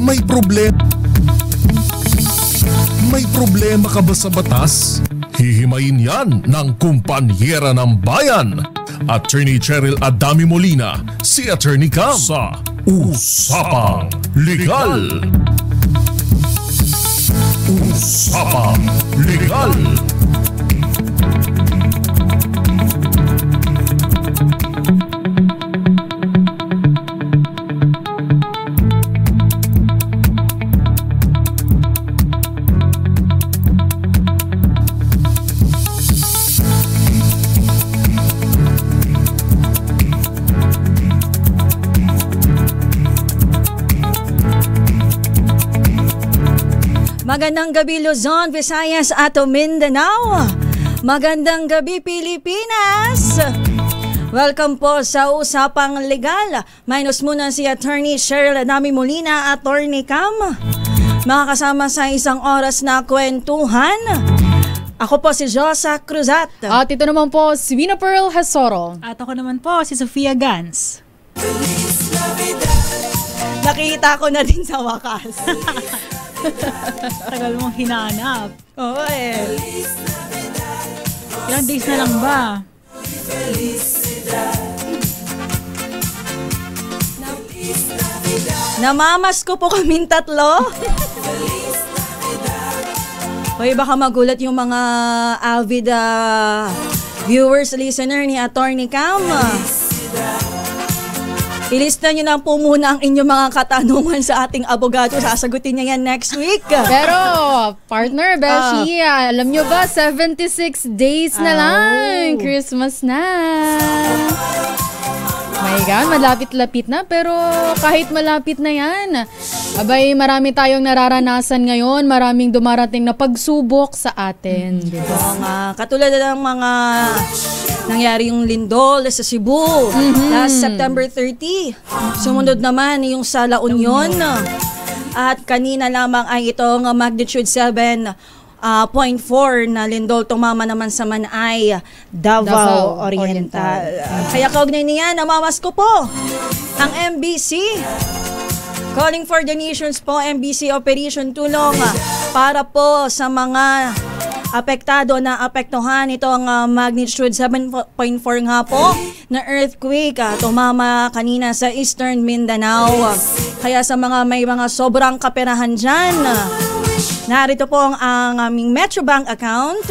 May problema ka ba sa batas? Hihimayin yan ng kumpanyera ng bayan. Attorney Cheryl Adami Molina, si Attorney Cam sa Usapang Legal. Usapang Legal. Magandang gabi Luzon, Visayas at Mindanao. Magandang gabi Pilipinas. Welcome po sa Usapang Legal. Minus muna si Attorney Cheryl Adami Molina, Attorney Cam. Makakasama sa isang oras na kwentuhan. Ako po si Josa Cruzat. At ito naman po si Vina Pearl Hasoro. At ako naman po si Sofia Gans. Nakita ko na din sa wakas. Tagal mong hinanap. Oo Ilang days na lang ba? Namamas ko po kaming tatlo. Hoy, baka magulat yung mga avid viewers, listener ni Attorney Cam. Ilista nyo lang po muna ang inyong mga katanungan sa ating abogado. Sasagutin niya yan next week. Pero, partner, Beshi, alam nyo ba, 76 days na lang. Christmas na. My God, malapit-lapit na. Pero kahit malapit na yan, abay, marami tayong nararanasan ngayon. Maraming dumarating na pagsubok sa atin. Oo nga. Katulad ng mga nangyari yung lindol sa Cebu last September 30. Sumunod naman yung sa La Union. At kanina lamang ay itong magnitude 7.4 na lindol tumama naman sa Manay, Davao Oriental. Kaya kaugnay niya, namamas ko po ang MBC. Calling for donations po, MBC Operation Tulong para po sa mga apektado na apektuhan itong magnitude 7.4 nga po na earthquake tumama kanina sa Eastern Mindanao. Kaya sa mga may mga sobrang kaperahan dyan, narito po ang aming Metrobank account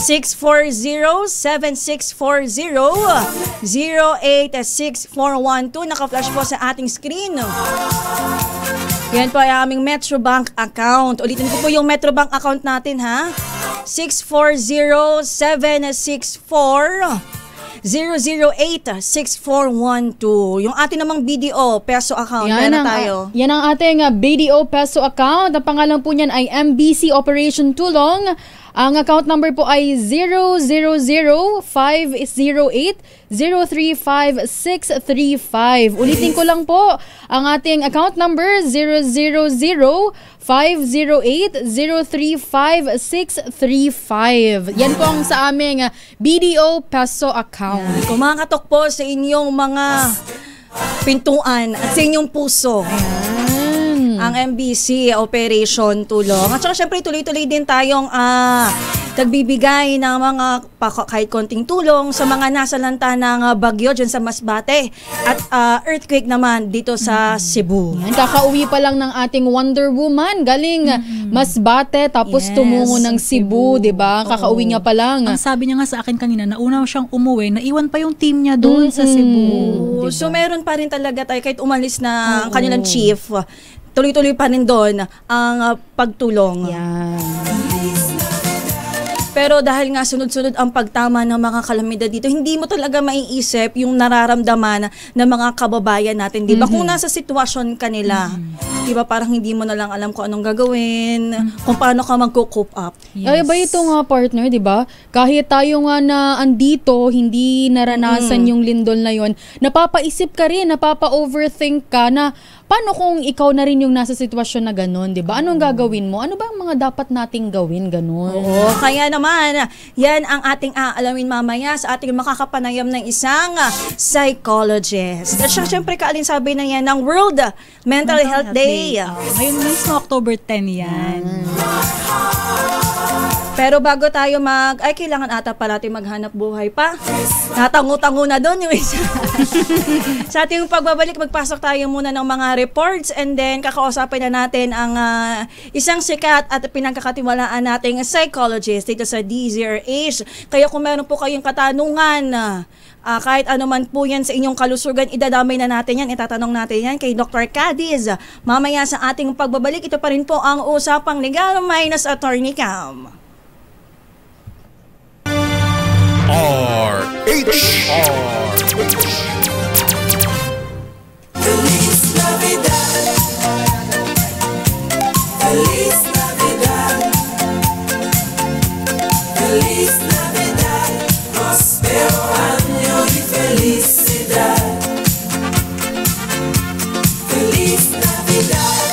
640-7640-086412. Naka-flash po sa ating screen. Yan po ay aming Metrobank account. Ulitin ko po yung Metrobank account natin ha. 640-764-008-6412. Yung ating namang BDO Peso account. Yan tayo. Yan ang ating BDO Peso account. Ang pangalan po niyan ay MBC Operation Tulong. Ang account number po ay 000-508-035-635. Ulitin ko lang po, ang ating account number 000-508-035-635. Yan po ang sa aming BDO Peso account. Kumakatok po sa inyong mga pintuan at sa inyong puso. Ang MBC Operation Tulong. At saka syempre tuloy-tuloy din tayong nagbibigay ng mga kahit konting tulong sa mga nasalanta ng bagyo dyan sa Masbate at earthquake naman dito sa Cebu. Yan, kakauwi pa lang ng ating Wonder Woman galing Masbate tapos tumungo ng Cebu, 'di ba? Kakauwi niya pa lang. Ang sabi niya nga sa akin kanina, nauna siyang umuwi, naiwan pa yung team niya doon sa Cebu. Diba? So meron pa rin talaga tayo kahit umalis na ang kanilang chief. Tuloy-tuloy pa rin doon ang pagtulong. Yan. Pero dahil nga sunod-sunod ang pagtama ng mga kalamidad dito, hindi mo talaga maiisip yung nararamdaman ng mga kababayan natin, di ba? Kung nasa sitwasyon kanila, di ba, parang hindi mo na lang alam kung anong gagawin, kung paano ka mag-cope up. Ay, ba ito nga partner, di ba? Kahit tayo nga na andito, hindi naranasan yung lindol na yon, napapaisip ka rin, napapa-overthink ka na paano kung ikaw na rin yung nasa sitwasyon na gano'n, di ba? Anong gagawin mo? Ano ba ang mga dapat nating gawin, gano'n? Oo, kaya naman naman? Yan ang ating aalamin mamaya sa ating makakapanayam ng isang psychologist. At syempre kaalinsabi na yan ng World Mental Health Day. Ngayon mismo, October 10 yan. Pero bago tayo kailangan ata pala natin maghanap buhay pa. Natango-tango na doon yung isa. Sa ating pagbabalik, magpasok tayo muna ng mga reports and then kakausapin na natin ang isang sikat at pinagkakatiwalaan nating psychologist dito sa DZRH. Kaya kung meron po kayong katanungan, kahit ano man po yan sa inyong kalusugan, idadamay na natin yan, itatanong natin yan kay Dr. Cadiz. Mamaya sa ating pagbabalik, ito pa rin po ang Usapang Legal minus Attorney Cam. Feliz Navidad, Feliz Navidad, Feliz Navidad, prospero año y felicidad. Feliz Navidad,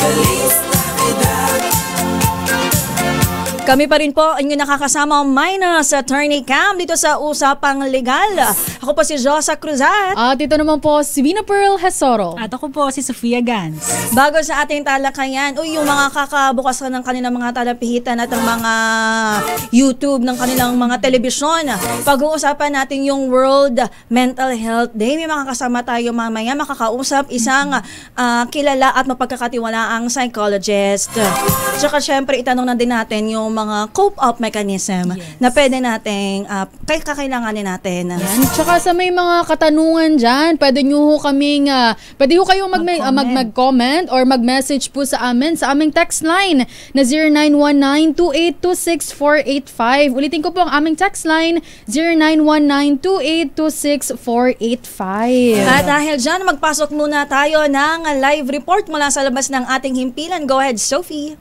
Feliz Navidad. Kami pa rin po ang inyong nakakasama minus Attorney Cam dito sa Usapang Legal. Ako po si Josa Cruzat. At ito naman po si Vina Pearl Hesoro. At ako po si Sofia Gans. Bago sa ating talakayan, yung mga kakabukas ng kanilang mga talapihitan at ang mga YouTube ng kanilang mga telebisyon, pag-uusapan natin yung World Mental Health Day. May makakasama tayo mamaya, makakausap isang kilala at mapagkakatiwalaang psychologist. Tsaka syempre itanong na din natin yung mga cope-up mechanism na pwede nating kakailanganin natin. Yan. Tsaka sa may mga katanungan dyan, pwede nyo ho kaming, pwede ho kayong mag-comment or mag-message po sa amin sa aming text line na 0919-2826-485. Ulitin ko po ang aming text line, 0919-2826-485. At dahil dyan, magpasok muna tayo ng live report mula sa labas ng ating himpilan. Go ahead, Sophie.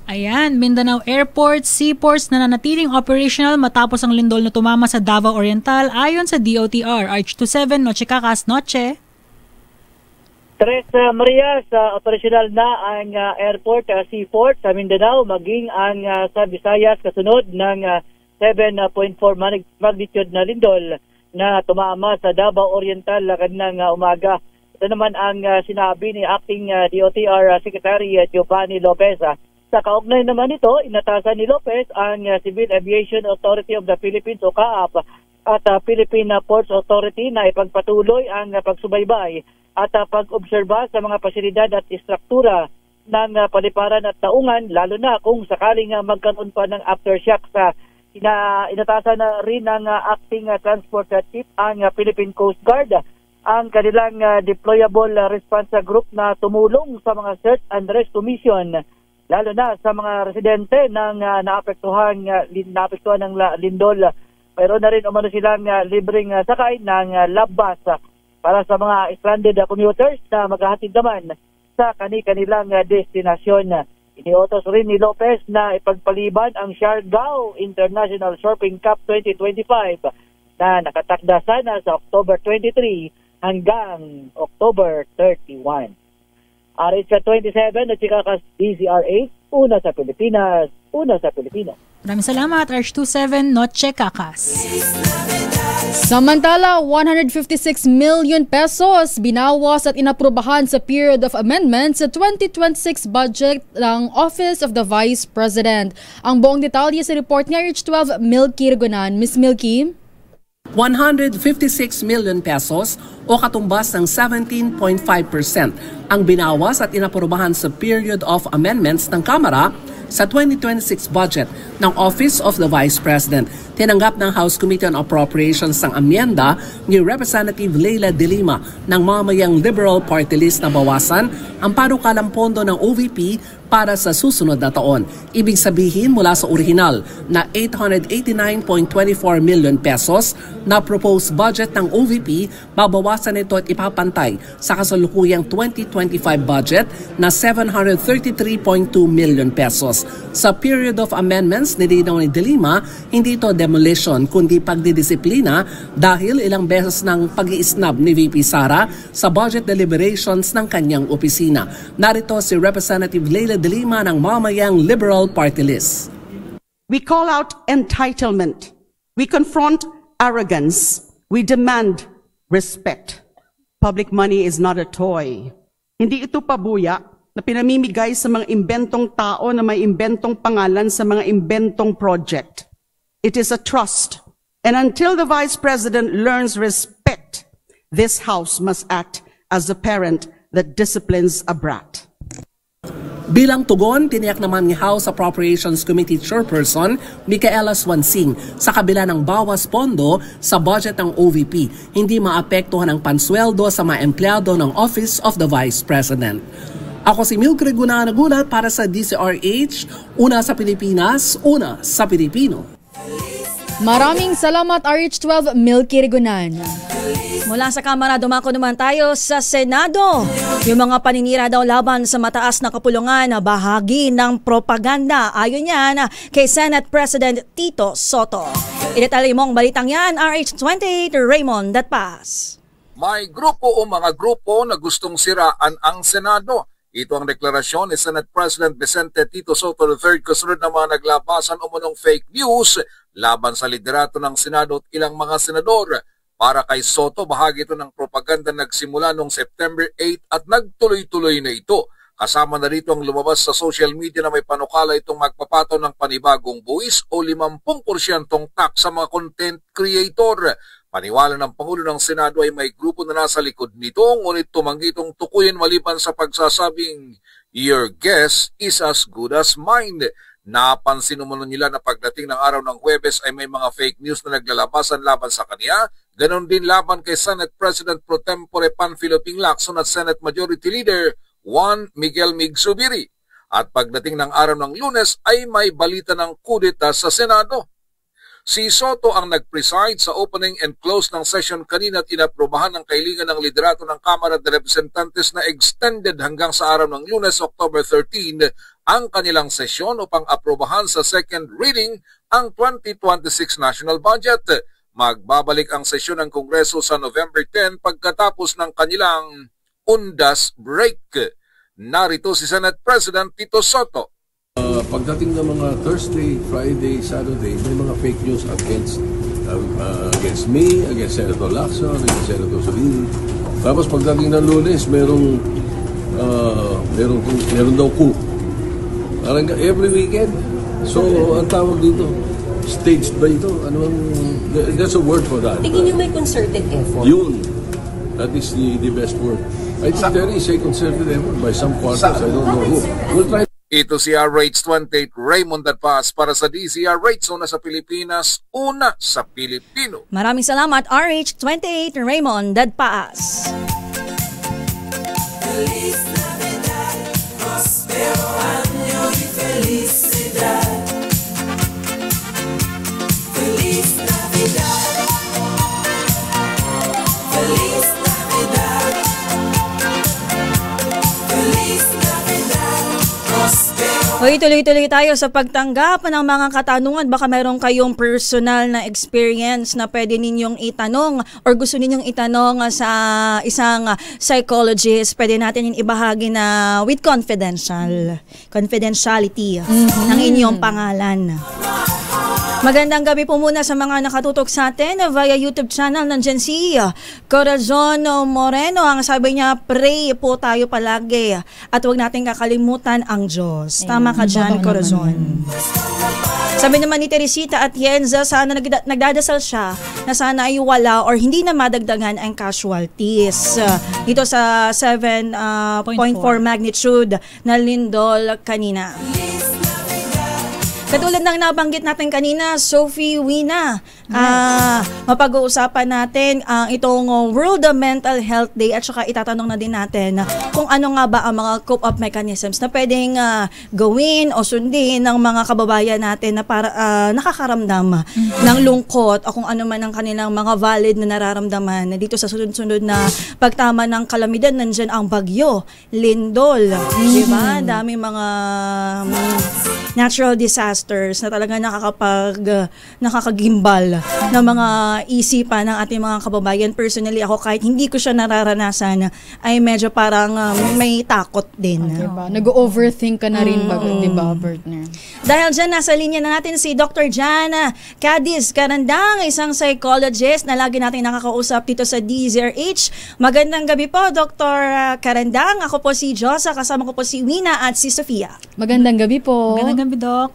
Ayan, Mindanao Airport, seaports na nanatiling operational matapos ang lindol na tumama sa Davao Oriental ayon sa DOTR. Arch 27, Noche Cacas, Noche. Tres Maria, operational na ang airport, seaport sa Mindanao, maging ang sa Visayas kasunod ng 7.4 magnitude na lindol na tumama sa Davao Oriental kaninang umaga. Ito naman ang sinabi ni Acting DOTR Secretary Giovanni Lopez. Sa kaugnay naman ito, inatasan ni Lopez ang Civil Aviation Authority of the Philippines o CAAP at Philippine Ports Authority na ipagpatuloy ang pagsubaybay at pag-obserba sa mga pasilidad at istruktura ng paliparan at taungan, lalo na kung sakaling magkaroon pa ng aftershock. Inatasan na rin ng Acting Transport Chief ang Philippine Coast Guard ang kanilang deployable response group na tumulong sa mga search and rescue mission, lalo na sa mga residente ng naapektuhan ng lindol. Mayroon na rin umano silang libreng sakay ng love bus para sa mga stranded commuters na maghahatid naman sa kanilang destinasyon. Iniutos rin ni Lopez na ipagpaliban ang Siargao International Surfing Cup 2025 na nakatakda sana sa October 23 hanggang October 31. RH27 at Chikakas DZRH, una sa Pilipinas, una sa Pilipinas. Maraming salamat, RH27, Noche Cacas. Samantala, 156 million pesos binawas at inaprubahan sa period of amendments sa 2026 budget ng Office of the Vice President. Ang buong detalye sa report ni RH12, Milky Rigonan. Miss Milky? 156 million pesos o katumbas ng 17.5% ang binawas at inaprobahan sa period of amendments ng Kamara sa 2026 budget ng Office of the Vice President. Tinanggap ng House Committee on Appropriations ang amyenda ni Representative Leila De Lima ng mamayang Liberal Party List na bawasan ang panukalang pondo ng OVP para sa susunod na taon. Ibig sabihin mula sa orihinal na 889.24 million pesos na proposed budget ng OVP, babawasan ito at ipapantay sa kasalukuyang 2025 budget na 733.2 million pesos. Sa period of amendments, nilinaw ni De Lima, hindi ito demolition kundi pagdidisiplina dahil ilang beses ng pag-iisnab ni VP Sara sa budget deliberations ng kanyang opisina. Narito si Representative Leila dilema ng mamayang Liberal Party List. We call out entitlement. We confront arrogance. We demand respect. Public money is not a toy. Hindi ito pabuya na pinamimigay sa mga imbentong tao na may imbentong pangalan sa mga imbentong project. It is a trust. And until the Vice President learns respect, this House must act as the parent that disciplines a brat. Bilang tugon, tiniyak naman ni House Appropriations Committee Chairperson Micaela Swansing sa kabila ng bawas pondo sa budget ng OVP, hindi maapektuhan ang pansweldo sa mga empleyado ng Office of the Vice President. Ako si Milky Gunagulat para sa DCRH, una sa Pilipinas, una sa Pilipino. Maraming salamat RH12 Milky Rigunan. Mula sa Kamara, dumako naman tayo sa Senado. Yung mga paninira daw laban sa mataas na kapulungan na bahagi ng propaganda. Ayon yan kay Senate President Tito Soto. Idetalye mong balitang yan, RH28 Raymond Datpas. May grupo o mga grupo na gustong siraan ang Senado. Ito ang deklarasyon ni Senate President Vicente Tito Soto III kasunod ng mga naglabasan umunong fake news laban sa liderato ng Senado at ilang mga senador. Para kay Soto, bahagi ito ng propaganda nagsimula noong September 8 at nagtuloy-tuloy na ito. Kasama na rito ang lumabas sa social media na may panukala itong magpapataw ng panibagong buwis o 50% tax sa mga content creator. Paniwala ng Pangulo ng Senado ay may grupo na nasa likod nito, ngunit tumanggi itong tukuyin maliban sa pagsasabing, "Your guess is as good as mine." Napansin naman nila na pagdating ng araw ng Huwebes ay may mga fake news na naglalabasan laban sa kanya. Ganon din laban kay Senate President Pro Tempore Panfilo Lacson at Senate Majority Leader Juan Miguel Mig Zubiri. At pagdating ng araw ng Lunes ay may balita ng kudeta sa Senado. Si Soto ang nag-preside sa opening and close ng session kanina at inaprobahan ng kahilingan ng liderato ng Kamara de Representantes na extended hanggang sa araw ng Lunes, October 13, ang kanilang sesyon upang aprobahan sa second reading ang 2026 national budget. Magbabalik ang sesyon ng Kongreso sa November 10 pagkatapos ng kanilang undas break. Narito si Senate President Tito Soto. Pagdating ng mga Thursday, Friday, Saturday, may mga fake news against me, against Senator Lacson, against Senator Zubiri. Tapos pagdating ng Lunes, meron daw coup. Parang every weekend. So, ang tawag dito, staged ba ito? There's a word for that. Tingin niyo may concerted effort? Yun. That is the best word. I think there is a concerted effort by some quarters. I don't know who. We'll try. Ito si RH28 Raymond Datpas para sa DCRH, una sa Pilipinas, una sa Pilipino. Maraming salamat, RH28 Raymond Datpas. Feliz Navidad, prospero año y felicidad. Feliz Navidad, Feliz Navidad, Feliz Navidad, prospero. Okay, tuloy-tuloy tayo sa pagtanggap ng mga katanungan. Baka meron kayong personal na experience na pwede ninyong itanong or gusto ninyong itanong sa isang psychologist. Pwede natin yung ibahagi na with confidentiality ng inyong pangalan. Magandang gabi po muna sa mga nakatutok sa atin via YouTube channel. Nandiyan si Corazon Moreno. Ang sabi niya, pray po tayo palagi at huwag natin kakalimutan ang Diyos. Tama ka dyan, Corazon. Sabi naman ni Teresita at Yenza, sana nagdadasal siya na sana ay wala or hindi na madagdagan ang casualties. Dito sa 7.4 magnitude na lindol kanina. Katulad ng nabanggit natin kanina, Sophie Wina, mapag-uusapan natin itong World Mental Health Day at saka itatanong na din natin kung ano nga ba ang mga cope-up mechanisms na pwedeng gawin o sundin ng mga kababayan natin na para nakakaramdam ng lungkot o kung ano man ang kanilang mga valid na nararamdaman. Dito sa sunod-sunod na pagtama ng kalamidad, nandyan ang bagyo, lindol, diba? Dami mga natural disasters na talaga nakakagimbal ng mga isipan ng ating mga kababayan. Personally, ako kahit hindi ko siya nararanasan, ay medyo parang may takot din. Diba? Nag-overthink ka na rin ba, diba, partner? Dahil dyan, nasa linya na natin si Dr. Jana Cadiz Carandang, isang psychologist na lagi natin nakakausap dito sa DZRH. Magandang gabi po, Dr. Carandang. Ako po si Josa, kasama ko po si Wina at si Sofia. Magandang gabi po. Magandang gabi, Doc.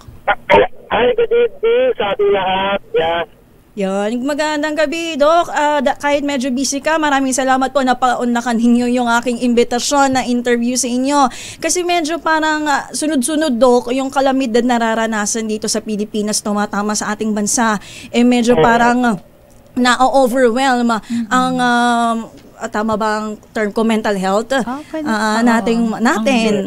Hi, good evening sa ating lahat. Yeah. Yon, magandang gabi, Doc. Kahit medyo busy ka, maraming salamat po na paunlakan ninyo yung aking imbitasyon na interview sa inyo. Kasi medyo parang sunod-sunod, Doc, yung kalamidad na nararanasan dito sa Pilipinas tumatama sa ating bansa. Medyo parang na-overwhelm ang tama bang term ko, mental health natin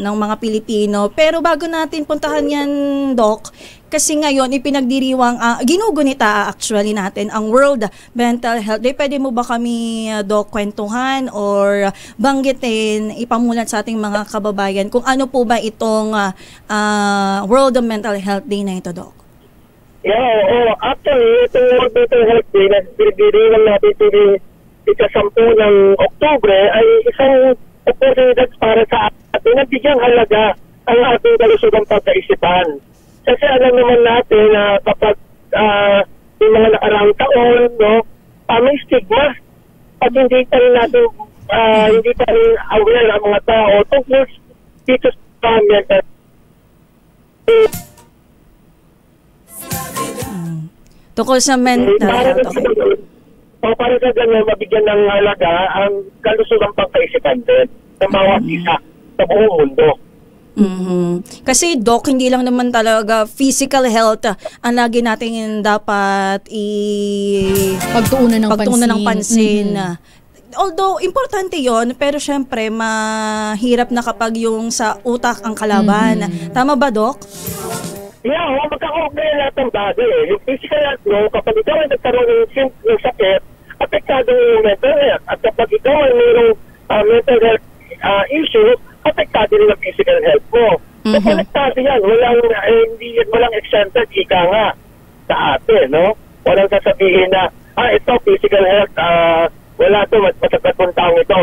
ng mga Pilipino. Pero bago natin puntahan yan, Doc, kasi ngayon ipinagdiriwang ginugunita actually natin ang World Mental Health Day. Pwede mo ba kami, Doc, kwentuhan or banggitin, ipamulat sa ating mga kababayan kung ano po ba itong World Mental Health Day na ito, Doc? Yeah, actually, itong World Mental Health Day na pinagdiriwang natin ika-10 ng Oktubre ay isang oportunidad para sa atin na bigyang halaga ang ating kalusugang pagkaisipan. Kasi alam naman natin na kapag yung mga nakaraang taon, may stigma at hindi pa rin natin, hindi pa rin aware ang mga tao tungkol dito sa mental tungkol sa mental health. Para sa ganyan, mabigyan ng halaga ang kalusugang pagkaisipan din ng bawat isa sa buong mundo. Kasi, Doc, hindi lang naman talaga physical health ang lagi natin dapat pagtuunan ng pansin. Although, importante yon, pero syempre, mahirap na kapag yung sa utak ang kalaban. Tama ba, Doc? Yeah, magkakaugay lahat ng bagay. Yung physical health mo, kapag ikaw ay nagkaroon ng sakit, apektado yung mental health. At kapag ikaw ay mayroong mental health issue, apektado rin ang physical health mo. So, konektado yan. Walang exempted, ika nga sa atin, no? Walang sasabihin na, ito, physical health, wala ito, masakatong taong ito,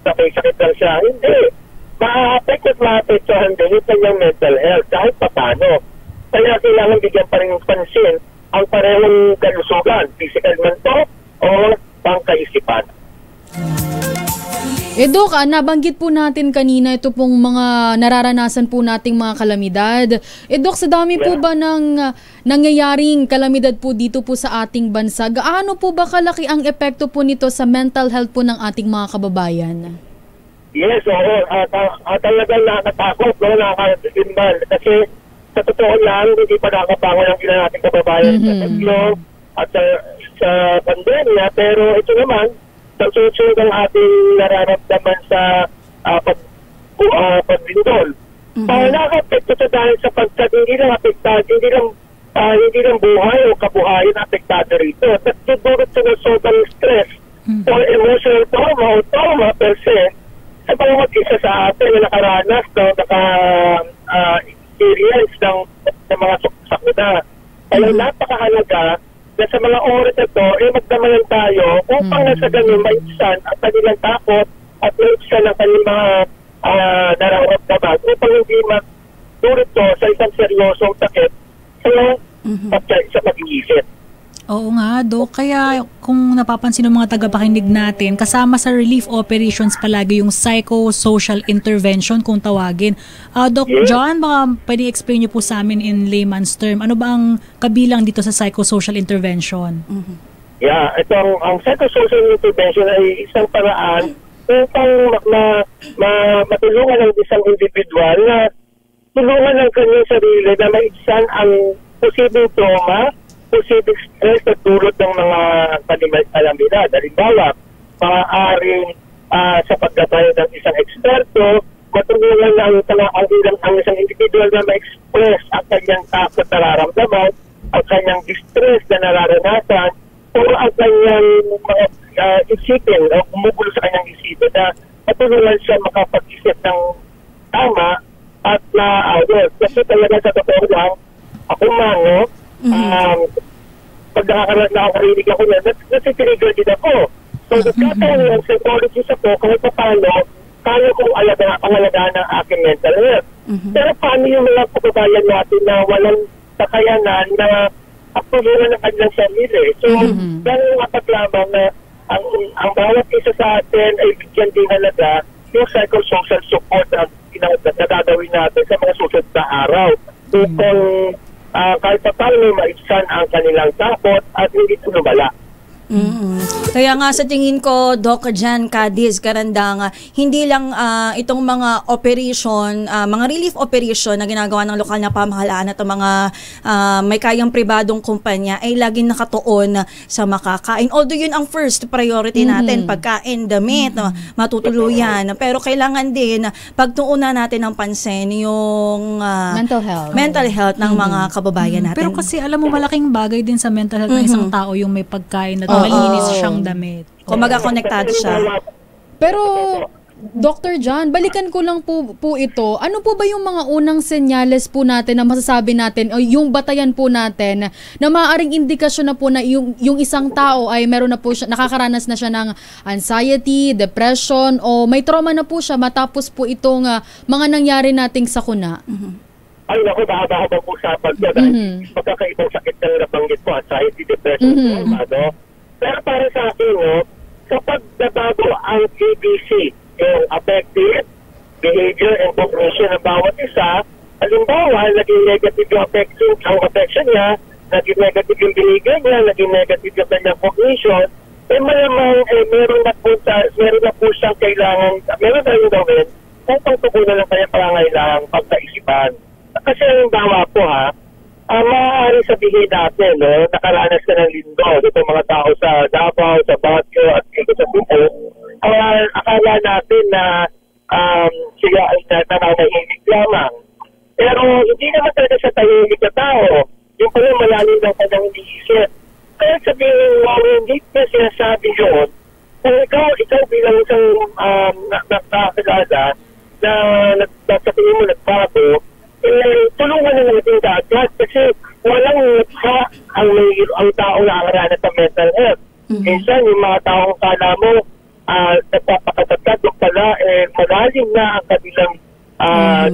sakit lang siya. Hindi. Ma-apektuhan din yung kanyang mental health, kahit papano. Kaya kailangan bigyan pa rin ng pansin ang parehong kalusugan, physical man to o pangkaisipan. Doc, nabanggit po natin kanina ito pong mga nararanasan po nating mga kalamidad. Doc, sa dami po ba ng nangyayaring kalamidad po dito po sa ating bansa, gaano po ba kalaki ang epekto po nito sa mental health po ng ating mga kababayan? Yes, oo. Talagang nakatakot, nakakatimbal. Kasi sa totoo lang, hindi pa nakabangon ang ilan nating kababayan sa taglo at sa pandemya. Pero ito naman, sa susunod ang ating nararamdaman sa paglindol. Nakaka-apekto ito dahil sa pagkat hindi lang apektado, hindi lang buhay o kabuhayan apektado rito. At dudurot sa sobrang stress o emotional trauma per se, sa bawat isa sa atin na nakaranas, experience ng mga sakuna. Kaya napakahalaga na sa mga oras na ito, magdamalan tayo upang nasa ganun maibsan ang kanilang takot at maibsan ang kanilang mga nararamdaman upang hindi magdurot to sa isang seryosong sakit sa pag-iisip. Oo nga, Doc. Kaya kung napapansin ng mga tagapakinig natin, kasama sa relief operations palagi yung psychosocial intervention kung tawagin. Doc John, baka pwede explain niyo po sa amin in layman's term, ano ba ang kabilang dito sa psychosocial intervention? Yeah, ang psychosocial intervention ay isang paraan upang matulungan ng isang individual na tulungan ng kanyang sarili na maibsan ang posibleng trauma, posibleng stress na dulot ng mga kalamidad. Halimbawa, maaaring sa paggabayan ng isang eksperto, matulungan ng ang isang individual na ma-express ang kanyang takot na nararamdaman, ang kanyang distress na nararanasan, o ang kanyang mga isipin o kumugulo sa kanyang isipin na matulungan siya makapag-isip ng tama at naayos. Kasi talaga sa totoo lang, ako man, pag nakakarinig ako yan, nasitrigger din ako. So, nagkataon yung psychologist ako, kahit pa paano, kaya kong pangalagaan ng aking mental health. Pero paano yung mga kababayan natin na walang kakayanan na apuluhan ng kanilang sarili? So, ganun nga lamang na ang bawat isa sa atin ay bigyan din halaga yung psychosocial support na gagawin natin sa mga susunod na araw. Upang kahit pa paano maibsan ang kanilang takot at hindi lumala. Kaya nga sa tingin ko, Doc Jan Cadiz Carandang, hindi lang itong mga operation, mga relief operation na ginagawa ng lokal na pamahalaan at mga may kayang pribadong kumpanya ay laging nakatuon sa makakain. Although yun ang first priority natin, pagkain, damit, matutuluyan. Pero kailangan din pagtuunan natin ng pansin yung mental health ng mga kababayan natin. Pero kasi alam mo, malaking bagay din sa mental health ng isang tao yung may pagkain na malinis siyang damit. Kumaga konektado siya. Pero, Dr. John, balikan ko lang po ito. Ano po ba yung mga unang senyales po natin na masasabi natin, o yung batayan po natin, na maaaring indikasyon na po na yung isang tao ay meron na po siya, nakakaranas na siya ng anxiety, depression, o may trauma na po siya matapos po itong mga nangyari nating sakuna? Ay, naku, mahaba-habang usapan niya dahil magkakaibang sakit na nabanggit ko, anxiety, depression, ano. Pero para sa akin, kapag nabago ang ABC, yung affective behavior and cognition ng bawat isa, halimbawa, naging negative yung affection niya, naging negative yung behavior niya, naging negative yung kanyang cognition, malamang meron na po siyang kailangan, meron na yung gawin kung pagtugunan ng kanyang pangangailangang pagkaisipan. Kasi halimbawa po maaari sabihin natin, nakaranas ka ng lindol, itong mga tao sa Davao, sa Baguio, at dito sa Cebu, akala natin na sila ay nananahimik lamang. Pero hindi naman talaga sa tahimik na tao. Yung pala malalim ng kanyang iniisip. Kaya sabihin mo, hindi na sinasabi yun, kung ikaw bilang isang nakakilala na sa tingin mo nagbago, tulungan na natin agad kasi walang nagha ang tao na nakakaranas sa mental health. Minsan, yung mga taong kala mo nagpapakatagad yung pala malalim na ang kanilang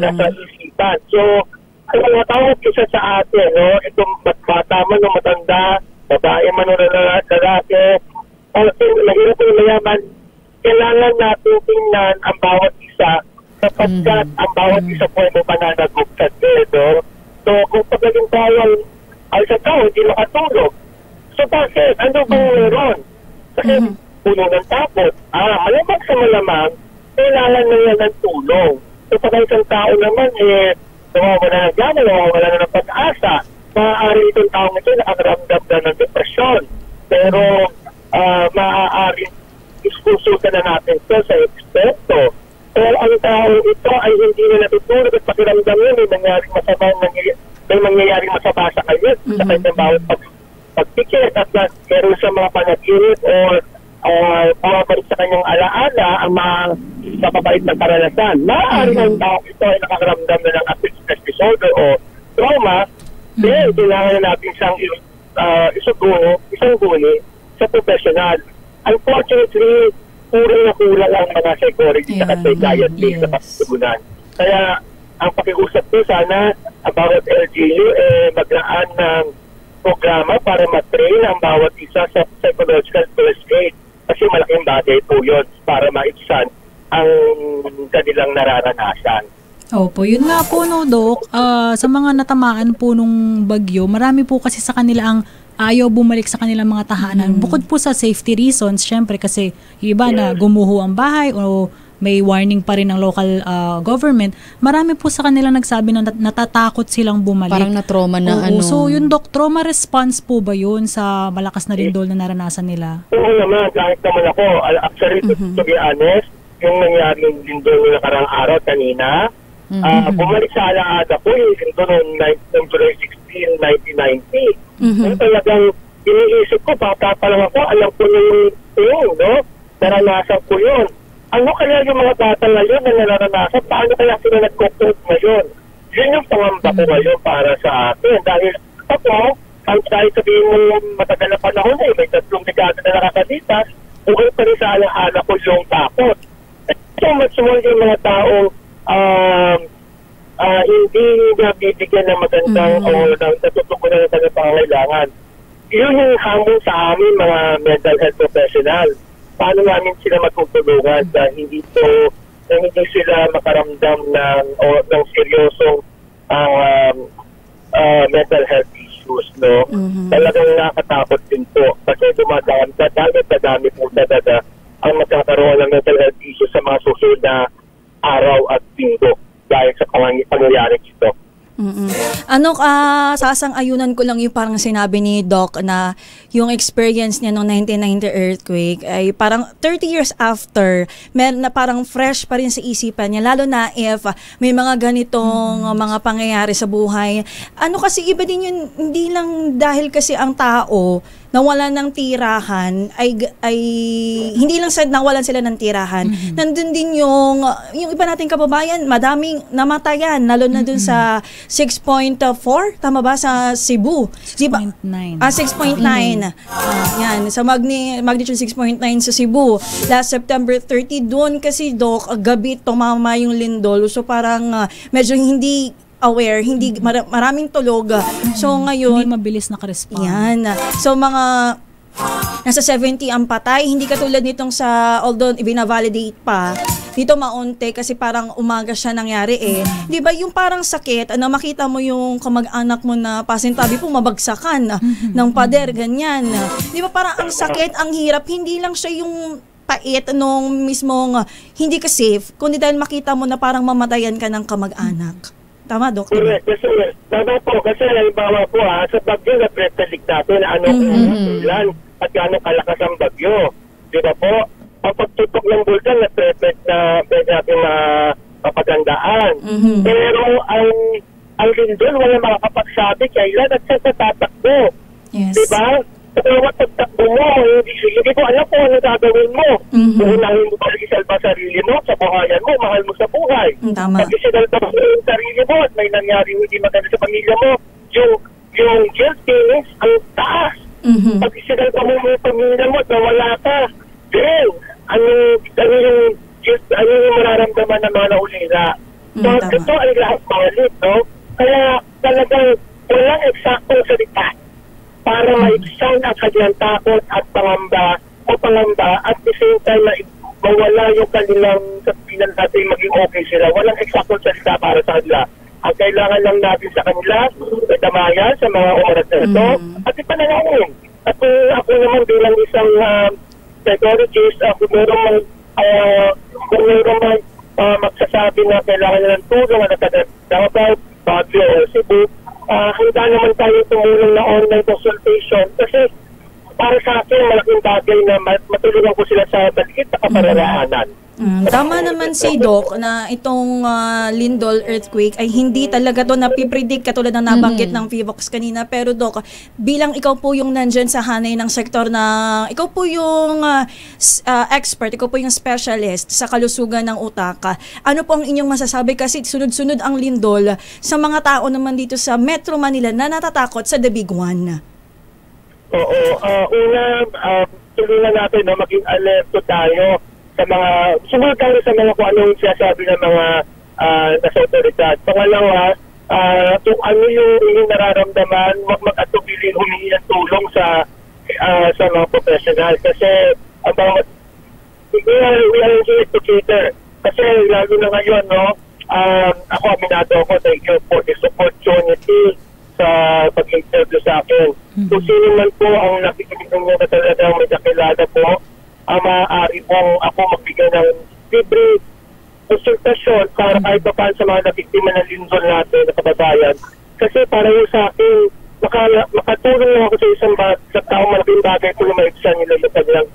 nasa isipan. So, ang mga tao isa sa atin, itong bata man o matanda, babae man o lalaki, mahirap yung mayaman, kailangan natin tingnan ang bawat isa sapagkat ang bawat isa po ay may pananagugtad dito. So, kung pagaling tayo ay sa tao, hindi makatulog. So, bakit? Ano bang meron? Kasi puno ng takot. Malamang sa malamang, kailangan na yan ng tulong. So, pag isang tao naman, nawawala na gana, nawawala na ng pag-asa. Maaari itong taong ito nakakaramdam na ng depresyon. Pero, maaari iskonsulta na natin ito sa eksperto. Pero ang tao ito ay hindi na natutulog at pakiramdam yun, may mangyayaring masama sa kanya sa kanyang bawat pagpikit at meron sa mga panaginip o pumabalik sa kanyang alaala ang mga mapapait na karanasan. Maaaring ang tao ito ay nakakaramdam na ng affective stress disorder o trauma, then kailangan na natin siyang isang guni sa professional. Unfortunately, kulang ang mga psychology at psychiatrist sa pagtugunan. Kaya, ang pakiusap ko sana about LGU maglaan ng programa para matrain ang bawat isa sa psychological first aid. Kasi malaking bagay po yun para maibsan ang kanilang nararanasan. Opo, yun nga po Doc. Sa mga natamaan po nung bagyo, marami po kasi sa kanila ang ayaw bumalik sa kanilang mga tahanan. Bukod po sa safety reasons, syempre kasi yung iba na gumuho ang bahay o may warning pa rin ng local government, marami po sa kanila nagsabi na natatakot silang bumalik. Parang na-trauma na So yun Doc, trauma response po ba yun sa malakas na lindol na naranasan nila? Oo naman, kahit naman ako. Actually, to be honest, yung nangyaring lindol na nakarang araw kanina, bumalik sa alaada ko yung lindol noong July 16, 1990. So talagang iniisip ko, bata pa lang ako, alam ko yung naranasan ko yun. Ano kaya yung mga bata ngayon na naranasan? Paano kaya sila nag-cope ngayon? Yun yung pangamba ko ngayon para sa atin. Dahil ako, kahit sabihin mo matagal na panahon may 3 dekada na nakakalipas, okay pa rin sa alaala ko yung takot. So much more yung mga taong hindi nabibigyan ng magandang o natutukunan ng kanyang pangangailangan. Yun yung hamon sa amin mga mental health professional. Paano namin sila matutulungan na hindi sila makaramdam ng seryosong mental health issues, no? Talagang nakakatakot din po kasi dami po talaga ang magkakaroon ng mental health issues sa mga susunod na araw at linggo dahil sa pangyayari ito. Sasang-ayunan ko lang yung parang sinabi ni Doc na yung experience niya noong 1990 earthquake ay parang 30 years after, meron na parang fresh pa rin sa isipan niya, lalo na if may mga ganitong mga pangyayari sa buhay. Kasi iba din yun, hindi lang dahil kasi ang tao nawalan ng tirahan ay hindi lang sa nawalan sila ng tirahan. Nandun din yung iba nating kababayan, madaming namatayan lalo na dun sa 6.4 tama ba sa Cebu? 6.9. 6.9. Yan sa magnitude 6.9 sa Cebu. Last September 30 doon kasi Doc gabi tumama yung lindol. So parang medyo hindi aware, hindi maraming tulog. So ngayon, hindi mabilis nakarespond. Yan. So mga nasa 70 ang patay, hindi katulad nitong although ibina-validate pa, dito maunti kasi parang umaga siya nangyari eh. 'Di ba yung parang sakit, makita mo yung kamag-anak mo na pasintabi po mabagsakan ng pader ganyan. 'Di ba parang ang sakit, ang hirap, hindi lang siya yung pait nung mismong hindi ka safe, kundi dahil makita mo na parang mamatayan ka ng kamag-anak. Tama, Doktor? Correct. Tama po. Kasi halimbawa po sa bagyo na pretalik natin ulan at gaano kalakas ang bagyo. Di ba po? Ang pagtutok ng bulkan na pretalik na pwede natin mapagandaan. Pero ang lindol wala makakapagsabi kailan at saan tatakbo. Yes. Di ba? Bawat pagtakbo mo, hindi ko alam kung ano gagawin mo. Unahin mo pag-isalba sarili mo, sa buhayan mo, mahal mo sa buhay. Tama. Pag-isalba mo yung sarili mo at may nangyari hindi maganda sa pamilya mo, yung guilt feelings ang taas. Pag-isalba mo yung pamilya mo at nawala ka, then, ano yung mararamdaman ng mga naulila. So, ito ay lahat malit, no? Kaya talagang walang eksaktong salita para ma-explain ang kanilang takot at pangamba at the same time na mawala yung kanilang sabihin natin maging okay sila. Walang eksaktong salita para sa kanila. Ang kailangan lang natin sa kanila ay damayan sa mga oras na ito at ipanalangin. At ako naman bilang isang psychologist, kung meron magsasabi na kailangan nila ng tulong na nakadapat, Baguio o Cebu, handa naman tayo tumulong na online consultation kasi para sa akin malaking bagay na matulungan ko sila sa balikit na kapararaanan. Tama naman si Doc na itong lindol earthquake ay hindi talaga to napipredict katulad ng nabanggit ng Vivox kanina. Pero Doc, bilang ikaw po yung nandyan sa hanay ng sektor na ikaw po yung expert, ikaw po yung specialist sa kalusugan ng utak, ano po ang inyong masasabi kasi sunod-sunod ang lindol sa mga tao naman dito sa Metro Manila na natatakot sa The Big One? Oo. Tulungan natin na maging alerto tayo sa mga, sumunod tayo sa mga kung anong sinasabi ng mga nasa otoridad. Pangalawa, kung ano yung nararamdaman, huwag mag-atubilin humingi ng tulong sa mga professional. Kasi we are educator. Kasi lalo na ngayon, no, ako aminado ako, thank you for this opportunity sa pag-interview sa akin. Kung sino man po ang nakikinig nyo na talagang may kakilala po, maaari pong ako magbigay ng libre konsultasyon para kahit pa paano sa mga nabiktima ng lindol natin na kababayan. Kasi para yun sa akin, makatulong lang ako sa isang sa taong malaking bagay kung lumaibsan nila sa kanilang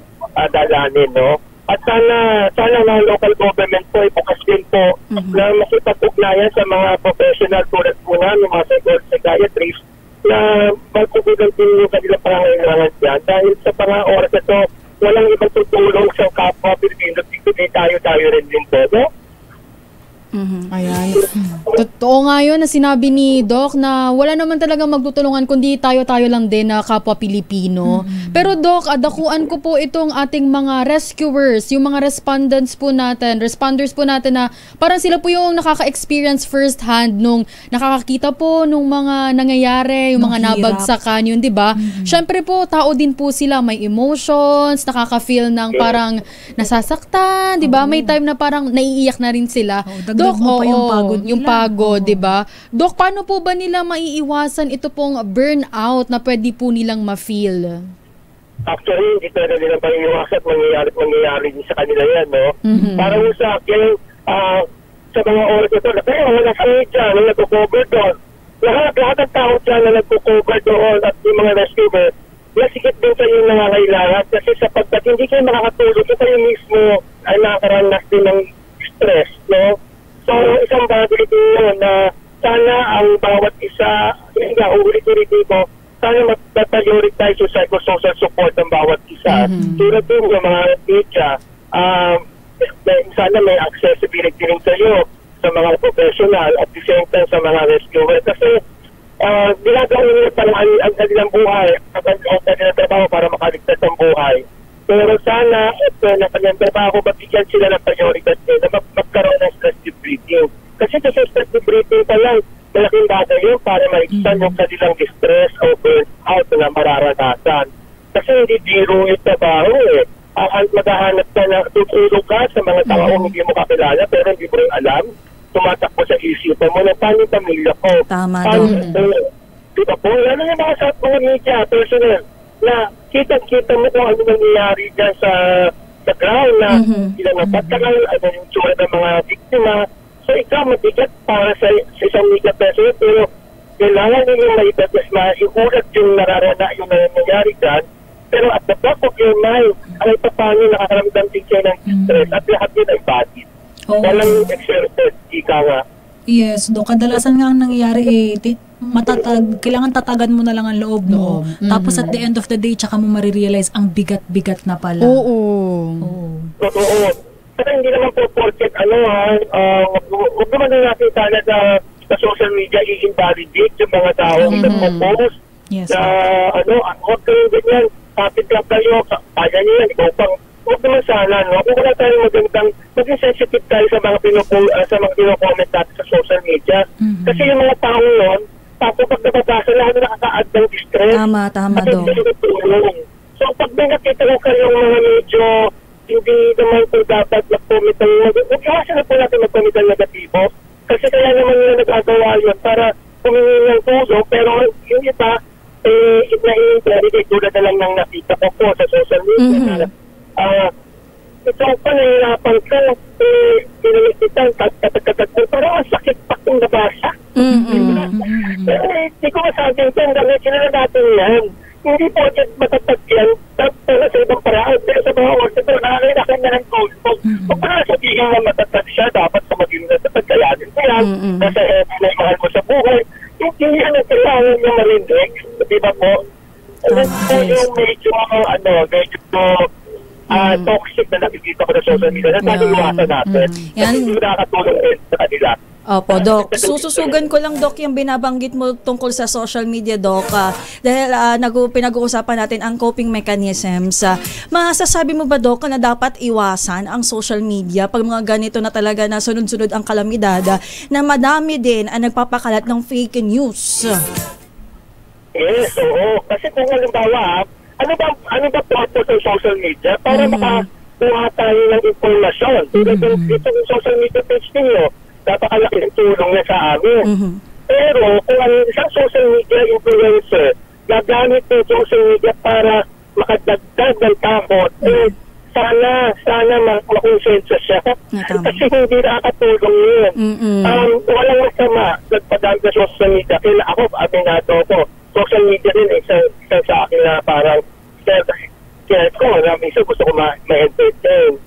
dalanin, no? At sana mga local government po, ibukas din po na makipag-ugnayan sa mga professional tulad po namin, mga psychiatrists, na magkukulang din yung kanilang pangangailangan dyan. Dahil sa oras ito, walang ibang tutulong sa kapwa Pilipino, tayo rin din po, no? Ayan. Totoo nga yun na sinabi ni Doc na wala naman talaga magtutulungan kundi tayo-tayo lang din na kapwa Pilipino. Pero Doc, adakuan ko po itong ating mga rescuers, yung mga responders po natin na parang sila po yung nakaka-experience first hand nung nakakakita po nung mga nangyayari, yung mga nabagsakan yun, di ba? Syempre po, tao din po sila, may emotions, nakaka-feel ng parang nasasaktan, di ba? May time na parang naiiyak na rin sila. Doc, mo pa yung pagod nila. Di ba? Doc, paano po ba nila maiiwasan ito pong burnout na pwede po nilang ma-feel? Actually, hindi talaga nila maiiwasan at mangyayari din sa kanila yan, no? Parang sa akin, sa mga oras ito, kaya wala sa media na nagko-cover doon. Lahat ng tao dyan na nagko-cover doon at yung mga rescuer, nasikip din sa yung nangangailangan kasi sapagkat hindi kayo makakatulog, kayo mismo ay nakakaranas din ng stress, no? So, isang bagay din yun na sana ang bawat isa, ulit-ulit ko, sana mag-prioritize yung psychosocial support ng bawat isa. Tulad din yung mga media, sana may accessibility rin sa iyo sa mga professional at the same time sa mga rescuer. Kasi ginagawa nila parang ang kanilang buhay, ang kanilang trabaho para makaligtas ang buhay. Pero sana, na kanyang trabaho, mabigyan sila ng prioridad na magkaroon ng stress debriefing. Kasi sa stress debriefing pa lang, malaking bagay yun para ma-extend yung kanilang distress o burnout na mararanasan. Kasi hindi biro yung trabaho eh. Maghahanap ka na tutulong ka sa mga tao hindi mo kakilala pero hindi mo rin alam. Tumatakbo sa isipan mo na paano yung pamilya ko. Tama doon. Diba po? Ano yung mga media, personal, na kita mo kung ano nangyayari dyan sa ground na ilang napatagal, ano yung tsura ng mga biktima. So ikaw mabigat para sa isang media person pero kailangan ninyo maibagas maiulat yung yung nangyayari dyan. Pero at the back of your mind, ay paano nakakaramdam din kayo ng stress at lahat din ay bakit. Walang exercise, ika nga. Yes, doon kadalasan nga ang nangyayari kailangan tatagan mo na lang ang loob mo. Tapos at the end of the day, tsaka mo marirealize ang bigat-bigat na pala. Oo. Totoo. Pero hindi naman po porket huwag naman natin sana sa social media i-invalidate yung mga tao na nagpo-post na huwag kayo ganyan, kapit lang kayo, kaya niya yan, ikaw pang huwag naman sana, no? Kung wala tayong maging sensitive tayo sa mga pino-comment natin sa social media. Kasi yung mga tao yun, tapos pag nababasa lang, nakaka-add ng distress. Tama, do. So pag may nakita ko kayong mga medyo hindi naman po dapat mag-comment ng huwag iwasan na po natin mag-comment ng negatibo. Kasi kaya naman nila nag-agawa yun para humingi ng tulong. Pero yung iba, na-i-invalidate tulad na lang ng nakita ko po sa social media. Ito pa nahihirapan ka, pinalikitan, katagkatag mo, parang ang sakit pa kung nabasa. Pero hindi ko masabi ito, dahil sila natin yan. Hindi po dyan matatag yan, pero sa ibang paraan, pero sa mga orsa, pero nakakailakan na ng tulog. Kung parang sabihin na matatag siya, dapat sa maging natatag, kayanin mo yan, nasa may mahal mo sa buhay. Hindi yan ang kailangan niya marinig, di ba po? Ano po yung medyo, toxic na nakikita ko na social media na tayo iwasan natin. Kasi hindi nakakatulong din sa kanila. Opo, Doc. Sususugan ko lang, Doc, yung binabanggit mo tungkol sa social media, Doc. Dahil pinag-uusapan natin ang coping mechanisms. Masasabi mo ba, Doc, na dapat iwasan ang social media pag mga ganito na talaga na sunod-sunod ang kalamidad na madami din ang nagpapakalat ng fake news? Yes, oo. Kasi kung halimbawa, ano ba purpose ng social media? Para makakuha tayo ng informasyon. Tulad ng social media page ninyo, napakalaking tulong na sa amin. Pero kung isang social media influencer gagamit ng social media para makadagdag ng takot, sana makonsensya siya. Kasi hindi nakakatulong yun. Walang masama nagpadami sa social media. Kaya ako, aminado ko, social media din isang sa akin na parang kaya ko, minsan gusto ko ma-entertain.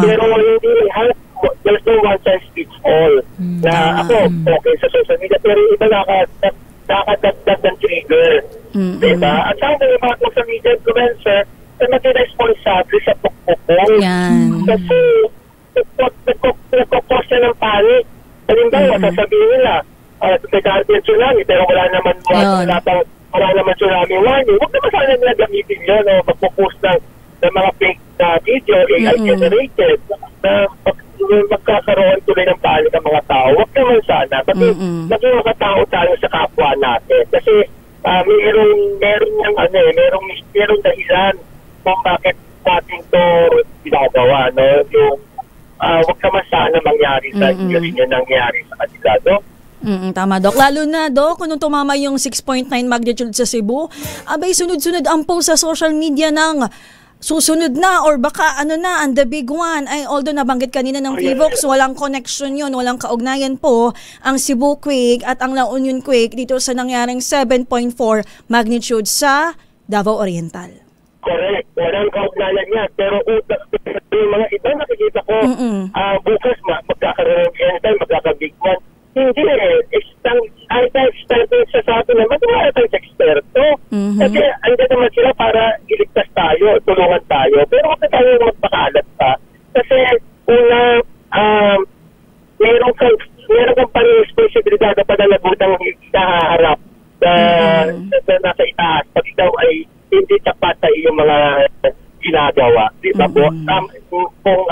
Pero hindi there's no one size fits all. Na ako, okay sa social media, pero iba nakakadagdag ng trigger. Diba? At saan yung mga social media influencer na maging responsable sa pagpupong. Kasi nagkukos na ng panic. Halimbawa, sasabihin nila, may tsunami, pero wala naman tsunami warning. Huwag naman sana nila gamitin yun, o magpo-post ng mga fake na video, AI-generated, na magkakaroon tuloy ng panic ang mga tao. Huwag naman sana. Kasi maging makatao tayo sa kapwa natin. Kasi merong dahilan kung bakit natin to ginagawa, no? Yung huwag naman sana mangyari sa yung nangyari sa kanila, no? Tama, Dok. Lalo na, Dok, kung tumama yung 6.9 magnitude sa Cebu, abay, sunod-sunod ang post sa social media ng susunod na or baka and the big one. Ay, although nabanggit kanina ng Fivox, walang connection yun, walang kaugnayan po ang Cebu quake at ang La Union quake dito sa nangyaring 7.4 magnitude sa Davao Oriental. Correct. Walang kaugnayan yan. Pero yung mga iba nakikita ko, bukas magkakaroon ng anytime, magkaka-big one. Hindi ay starting sa atin naman, wala tayong eksperto. Kasi andyan naman sila para iligtas tayo, tulungan tayo. Pero huwag tayo magpakalat pa. Kasi una, meron kang responsibilidad na panalagutang hinaharap na nasa itaas. Pag ikaw ay hindi tapat sa iyong mga ginagawa. Di ba po? Kung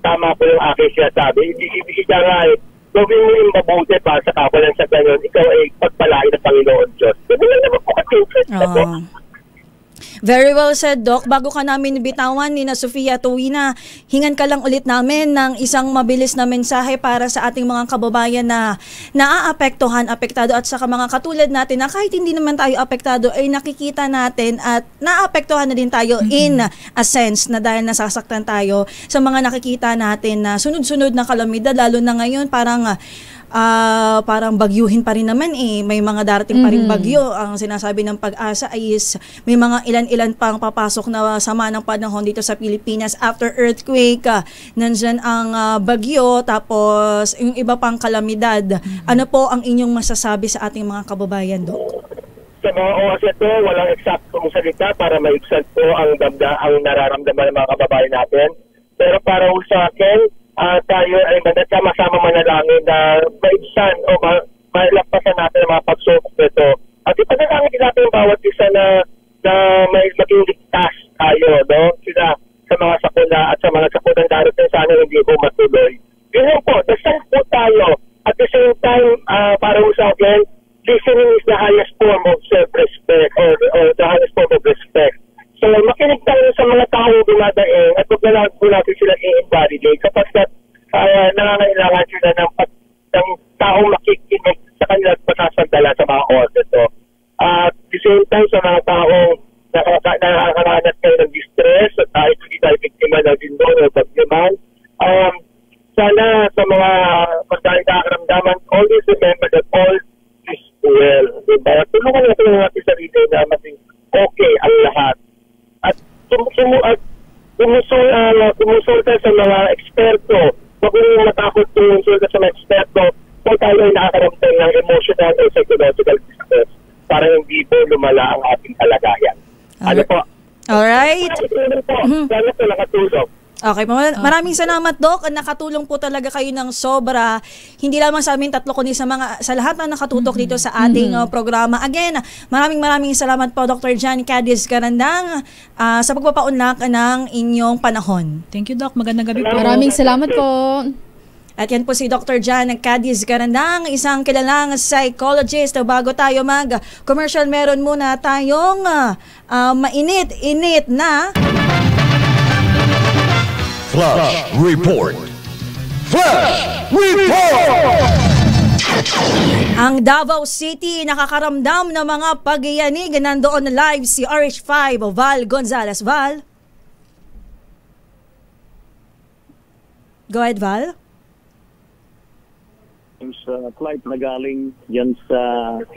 tama po yung aking sinasabi, hindi ka nga gawin mo yung mabuti para sa kapalan sa ganyan, ikaw ay pagpalain ng Panginoon Diyos. Hindi lang naman po kasi. Very well said, Doc. Bago ka namin bitawan ni na Sofia Tuwina, hingan ka lang ulit namin ng isang mabilis na mensahe para sa ating mga kababayan na apektado at saka mga katulad natin na kahit hindi naman tayo apektado ay nakikita natin at naapektuhan na din tayo in a sense na dahil nasasaktan tayo sa mga nakikita natin na sunod-sunod na kalamidad, lalo na ngayon parang bagyuhin pa rin naman may mga darating pa rin bagyo. Ang sinasabi ng Pag-asa ay may mga ilan-ilan pang papasok na sama ng panahon dito sa Pilipinas after earthquake, nandyan ang bagyo, tapos yung iba pang kalamidad. Ano po ang inyong masasabi sa ating mga kababayan, Dok? Sa mga oras ito, walang eksaktong salita para maibsan po ang nararamdaman ng mga kababayan natin. Pero para sa akin, tayo ay sama-sama manalangin na maibsan o malagpasan natin ang mga pagsubok nito. At ipanalangin natin ang bawat isa na may maging ligtas tayo, no? Sila sa mga sakuna at sa mga sakunang darating sana hindi po matuloy. Yun po, dasal po tayo. At the same time, para sa akin, listening is the highest form of self-respect or the highest form of respect. So, makinig tayo sa mga taong dumadaing at huwag na lang po natin sila i-invalidate kapag nangangailangan sila ng taong makikinig sa kanila at pasasagdala sa mga oras ito. At the same time, sa mga taong nakakaranas kayo ng distress at hindi tayo biktima ng lindol o pagdiman, sana sa mga magdaling kakaramdaman, always remember that all is well. Diba? Tulungan natin ang ating sarili na maging okay ang lahat. At sumusulta sa mga eksperto. Huwag mo matakot sumusulta sa mga eksperto kung tayo ay nakakaramdam ng emotional or psychological distress para hindi po lumala ang ating kalagayan. Ano po? Alright. Sana po nakatulong. Okay, maraming salamat, Doc. Nakatulong po talaga kayo ng sobra. Hindi lamang sa amin tatlo, kundi sa lahat na nakatutok dito sa ating programa. Again, maraming salamat po, Dr. John Cadiz Garandang, sa pagpapaunlak ng inyong panahon. Thank you, Doc. Magandang gabi po. Maraming salamat po. At yan po si Dr. John Cadiz Garandang, isang kilalang psychologist. Bago tayo mag-commercial, meron muna tayong mainit-init na Flash Report! Flash Report! Ang Davao City nakakaramdam ng mga pagyayanig. Nandoon live si RH5 Val Gonzalez. Val? Go ahead, Val. Sa flight na galing yan sa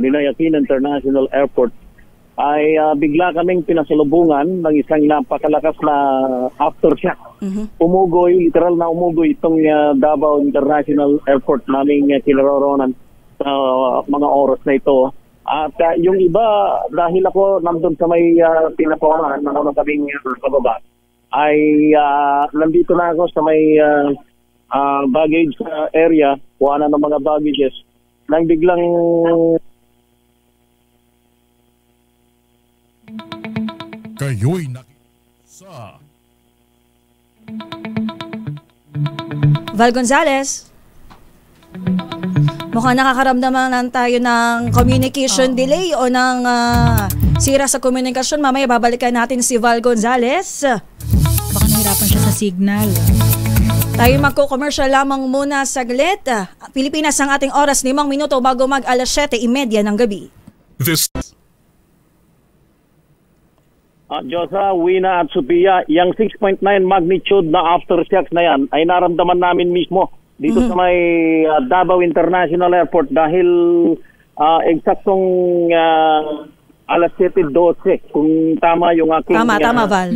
Ninoy Aquino International Airport ay bigla kaming pinasalubungan ng isang napakalakas na aftershock. Umugoy, literal na umugoy itong Davao International Airport naming kinaroroonan sa mga oras na ito. At yung iba, dahil ako nandun sa may pinapawanan ng unang kaming pababa, ay nandito na ako sa may baggage area, kuhanan ng mga baggages, nang biglang Kayo'y sa Val Gonzales. Mukhang nakakaramdaman tayo ng communication delay o ng sira sa komunikasyon. Mamaya babalikan natin si Val Gonzales. Baka nahirapan siya sa signal. Tayo magko-commercial lamang muna saglit. Pilipinas ang ating oras, 5 minuto bago mag alas 7:30 ng gabi. This Josa, Wina at Sophia, yung 6.9 magnitude na aftershocks na yan ay naramdaman namin mismo dito sa may Davao International Airport dahil eksaktong alas 7:12 kung tama yung aking... Tama, Val.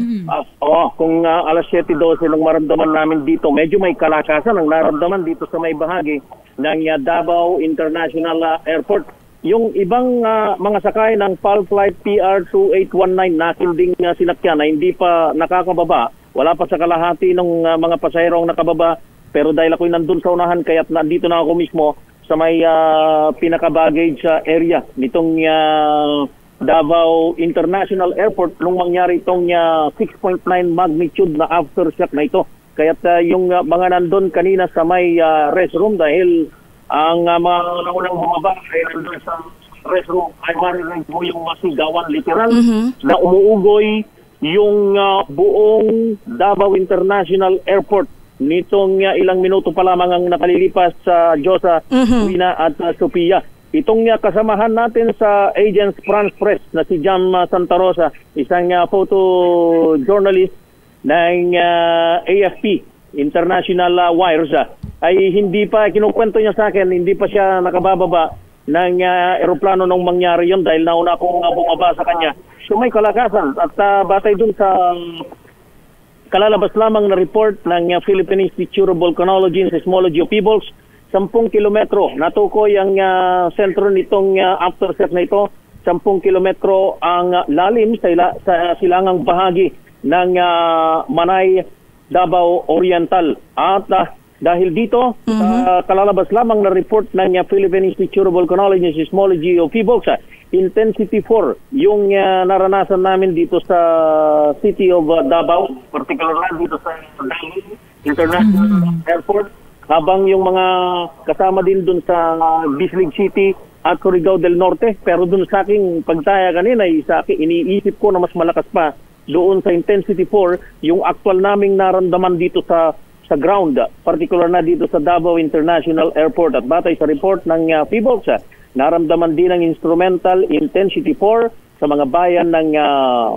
Kung alas 7:12 nung maramdaman namin dito, medyo may kalakasan ang naramdaman dito sa may bahagi ng Davao International Airport. Yung ibang mga sakay ng PAL Flight PR2819 na hinding sinakyan na hindi pa nakakababa, wala pa sa kalahati ng mga pasahero ang nakababa, pero dahil ako'y nandun sa unahan kaya't nandito na ako mismo sa may pinaka-baggage area nitong Davao International Airport nung mangyari itong 6.9 magnitude na aftershock na ito. Kaya't yung mga nandun kanina sa may restroom dahil ang mga naunang bumaba ay nandun sa restroom ay marinig mo yung masigawan literal na umuugoy yung buong Davao International Airport nitong ilang minuto pa lamang ang nakalilipas sa Josa, Wina at Sophia. Itong kasamahan natin sa Agence France Press na si Jam Santa Rosa, isang photojournalist ng AFP, International Wires, ay hindi pa, kinukwento niya sa akin, hindi pa siya nakabababa ng eroplano nung mangyari yon dahil nauna akong bumaba sa kanya. So may kalakasan at batay dun sa kalalabas lamang na report ng Philippine Institute of Volcanology and Seismology of Peoples, 10 kilometro natukoy ang sentro nitong aftershock na ito. 10 kilometro ang lalim sa silangang bahagi ng Manay, Davao Oriental. At dahil dito, kalalabas lamang na report ng Philippine Institute of Volcanology and Seismology of Peoples, intensity 4 yung naranasan namin dito sa city of Davao, particularly dito sa Davao International Airport, habang yung mga kasama din dun sa Bislig City at Surigao del Norte. Pero dun sa aking pagtaya kanina, iniisip ko na mas malakas pa doon sa intensity 4 yung actual naming naramdaman dito sa ground, particular na dito sa Davao International Airport. At batay sa report ng PBOX, naramdaman din ang instrumental intensity 4 sa mga bayan ng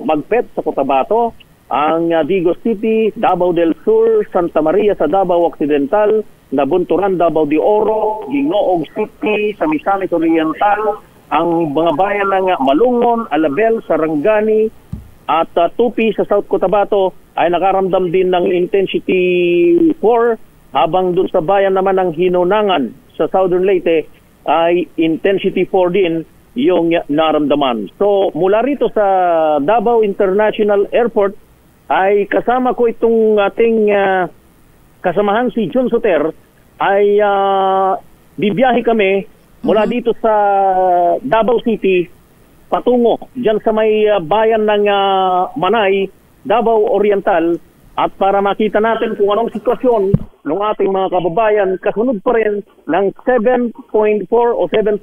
Magpet sa Cotabato, ang Digos City, Davao del Sur, Santa Maria sa Davao Occidental, Nabunturan, Davao de Oro, Gingoog City sa Misamis Oriental, ang mga bayan ng Malungon, Alabel, Sarangani, at Tupi sa South Cotabato ay nakaramdam din ng intensity 4, habang dun sa bayan naman ng Hinunangan sa Southern Leyte ay intensity 4 din yung naramdaman. So mula rito sa Davao International Airport ay kasama ko itong ating kasamahan si John Soter ay bibiyahe kami mula dito sa Davao City patungo dyan sa may bayan ng Manay, Davao Oriental, at para makita natin kung anong sitwasyon ng ating mga kababayan, kasunod pa rin ng 7.4 o 7.5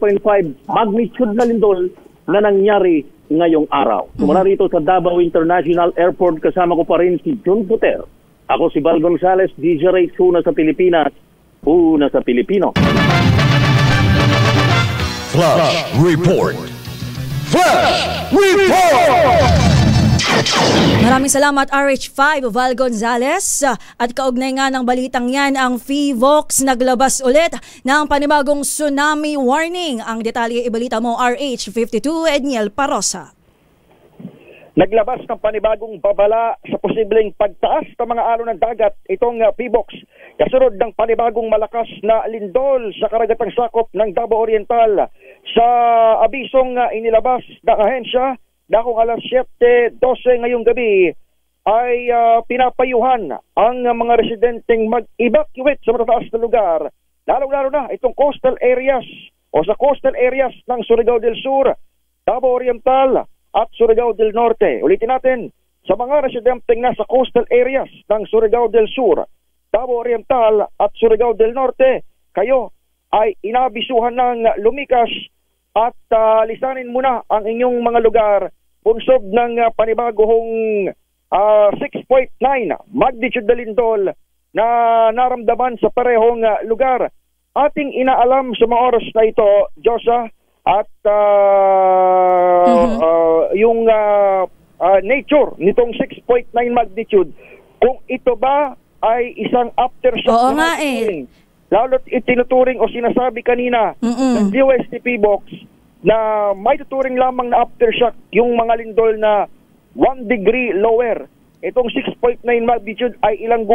magnitude na lindol na nangyari ngayong araw. Mula rito sa Davao International Airport, kasama ko pa rin si John Soter. Ako si Val Gonzales, DJ Ray, una sa Pilipinas, una sa Pilipino. Flash Report. Flash Report! Maraming salamat RH5 Val Gonzales. At kaugnay nga ng balitang yan, ang PHIVOLCS naglabas ulit ng panibagong tsunami warning. Ang detalye ibalita mo RH52 Edniel Parosa. Naglabas ng panibagong babala sa posibleng pagtaas ng mga alon ng dagat itong PHIVOLCS kasunod ng panibagong malakas na lindol sa karagatang sakop ng Davao Oriental. Sa abisong inilabas ng ahensya, dakong alas 7:12 ngayong gabi ay pinapayuhan ang mga residenteng mag-evacuate sa matataas na lugar, lalong-lalo na itong coastal areas o sa coastal areas ng Surigao del Sur, Davao Oriental at Surigao del Norte. Ulitin natin, sa mga residenteng nasa coastal areas ng Surigao del Sur, Davao Oriental at Surigao del Norte, kayo ay inabisuhan ng lumikas at lisanin muna ang inyong mga lugar punsod ng panibagong 6.9 magnitude na lindol na naramdaman sa parehong lugar. Ating inaalam sa mga oras na ito, Josa, at yung nature nitong 6.9 magnitude, kung ito ba ay isang aftershock. Oo nga eh. Lalo't itinuturing o sinasabi kanina ng DOST Box na may tuturing lamang na aftershock yung mga lindol na 1 degree lower. Itong 6.9 magnitude ay ilang